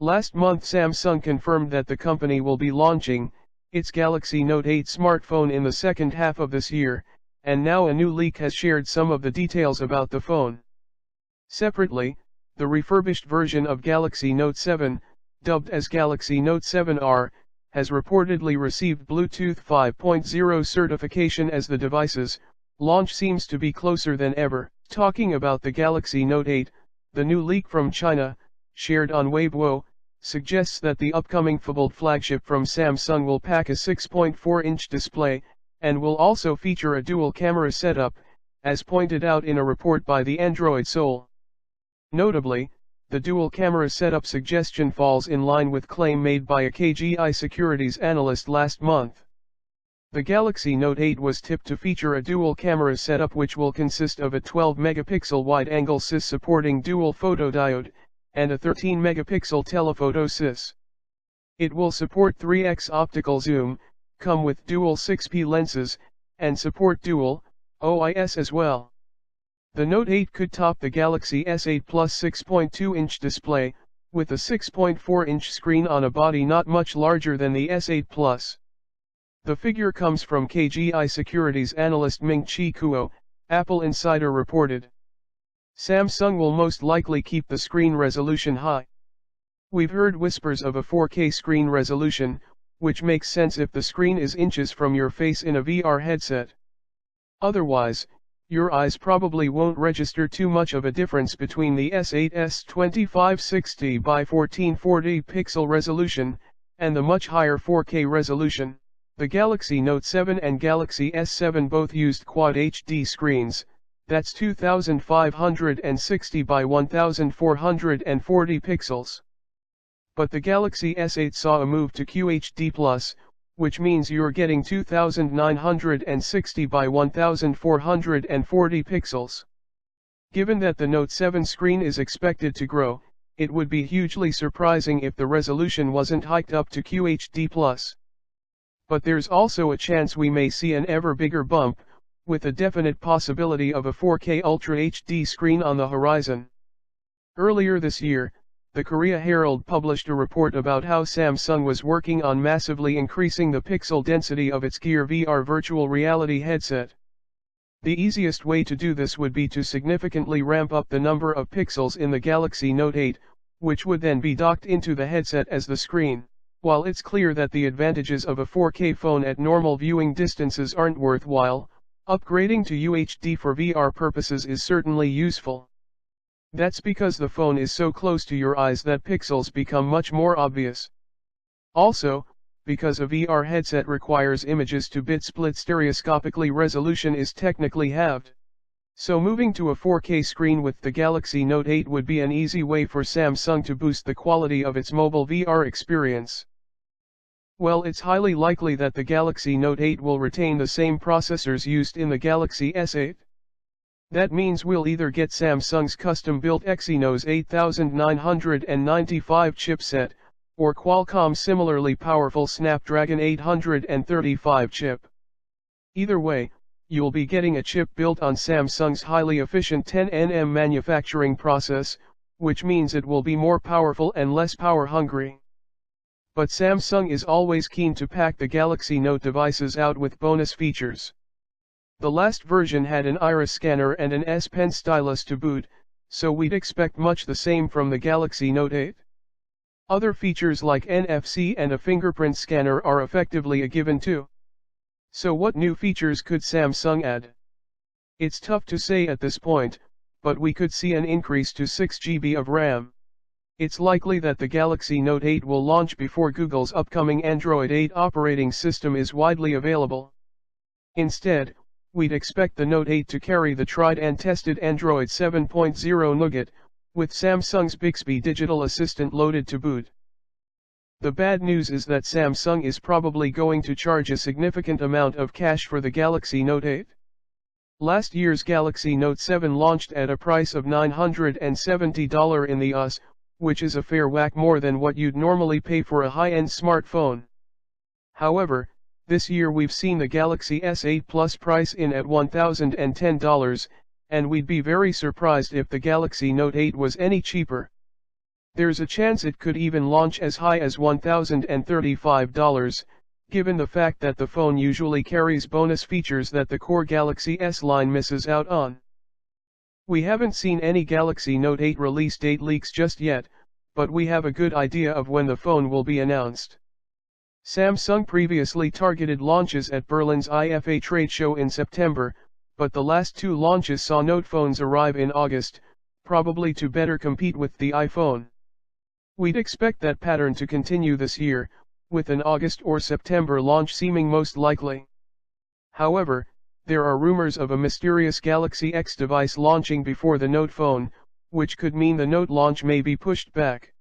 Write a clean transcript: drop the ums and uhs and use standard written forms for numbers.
Last month Samsung confirmed that the company will be launching its Galaxy Note 8 smartphone in the second half of this year, and now a new leak has shared some of the details about the phone. Separately, the refurbished version of Galaxy Note 7, dubbed as Galaxy Note 7R, has reportedly received Bluetooth 5.0 certification as the device's launch seems to be closer than ever. Talking about the Galaxy Note 8, the new leak from China, shared on Weibo, suggests that the upcoming phobled flagship from Samsung will pack a 6.4-inch display, and will also feature a dual-camera setup, as pointed out in a report by the Android Soul. Notably, the dual-camera setup suggestion falls in line with claim made by a KGI Securities analyst last month. The Galaxy Note 8 was tipped to feature a dual-camera setup which will consist of a 12-megapixel wide-angle SIS supporting dual photodiode, and a 13-megapixel telephoto SIS. It will support 3x optical zoom, come with dual 6P lenses, and support dual OIS as well. The Note 8 could top the Galaxy S8 Plus 6.2-inch display, with a 6.4-inch screen on a body not much larger than the S8 Plus. The figure comes from KGI Securities analyst Ming-Chi Kuo, Apple Insider reported. Samsung will most likely keep the screen resolution high. We've heard whispers of a 4K screen resolution, which makes sense if the screen is inches from your face in a VR headset. Otherwise, your eyes probably won't register too much of a difference between the S8's 2560 by 1440 pixel resolution, and the much higher 4K resolution. The Galaxy Note 7 and Galaxy S7 both used Quad HD screens, that's 2560 by 1440 pixels. But the Galaxy S8 saw a move to QHD+, which means you're getting 2960 by 1440 pixels. Given that the Note 7 screen is expected to grow, it would be hugely surprising if the resolution wasn't hiked up to QHD+. But there's also a chance we may see an ever bigger bump, with a definite possibility of a 4K Ultra HD screen on the horizon. Earlier this year, the Korea Herald published a report about how Samsung was working on massively increasing the pixel density of its Gear VR virtual reality headset. The easiest way to do this would be to significantly ramp up the number of pixels in the Galaxy Note 8, which would then be docked into the headset as the screen. While it's clear that the advantages of a 4K phone at normal viewing distances aren't worthwhile, upgrading to UHD for VR purposes is certainly useful. That's because the phone is so close to your eyes that pixels become much more obvious. Also, because a VR headset requires images to bit split stereoscopically, resolution is technically halved. So moving to a 4K screen with the Galaxy Note 8 would be an easy way for Samsung to boost the quality of its mobile VR experience. Well, it's highly likely that the Galaxy Note 8 will retain the same processors used in the Galaxy S8. That means we'll either get Samsung's custom-built Exynos 8995 chipset, or Qualcomm's similarly powerful Snapdragon 835 chip. Either way, you'll be getting a chip built on Samsung's highly efficient 10nm manufacturing process, which means it will be more powerful and less power-hungry. But Samsung is always keen to pack the Galaxy Note devices out with bonus features. The last version had an iris scanner and an S Pen stylus to boot, so we'd expect much the same from the Galaxy Note 8. Other features like NFC and a fingerprint scanner are effectively a given too. So what new features could Samsung add? It's tough to say at this point, but we could see an increase to 6 GB of RAM. It's likely that the Galaxy Note 8 will launch before Google's upcoming Android 8 operating system is widely available. Instead, we'd expect the Note 8 to carry the tried and tested Android 7.0 Nougat, with Samsung's Bixby digital assistant loaded to boot. The bad news is that Samsung is probably going to charge a significant amount of cash for the Galaxy Note 8. Last year's Galaxy Note 7 launched at a price of $970 in the US, which is a fair whack more than what you'd normally pay for a high-end smartphone. However, this year we've seen the Galaxy S8 Plus price in at $1,010, and we'd be very surprised if the Galaxy Note 8 was any cheaper. There's a chance it could even launch as high as $1,035, given the fact that the phone usually carries bonus features that the core Galaxy S line misses out on. We haven't seen any Galaxy Note 8 release date leaks just yet, but we have a good idea of when the phone will be announced. Samsung previously targeted launches at Berlin's IFA trade show in September, but the last two launches saw Note phones arrive in August, probably to better compete with the iPhone. We'd expect that pattern to continue this year, with an August or September launch seeming most likely. However, there are rumors of a mysterious Galaxy X device launching before the Note phone, which could mean the Note launch may be pushed back.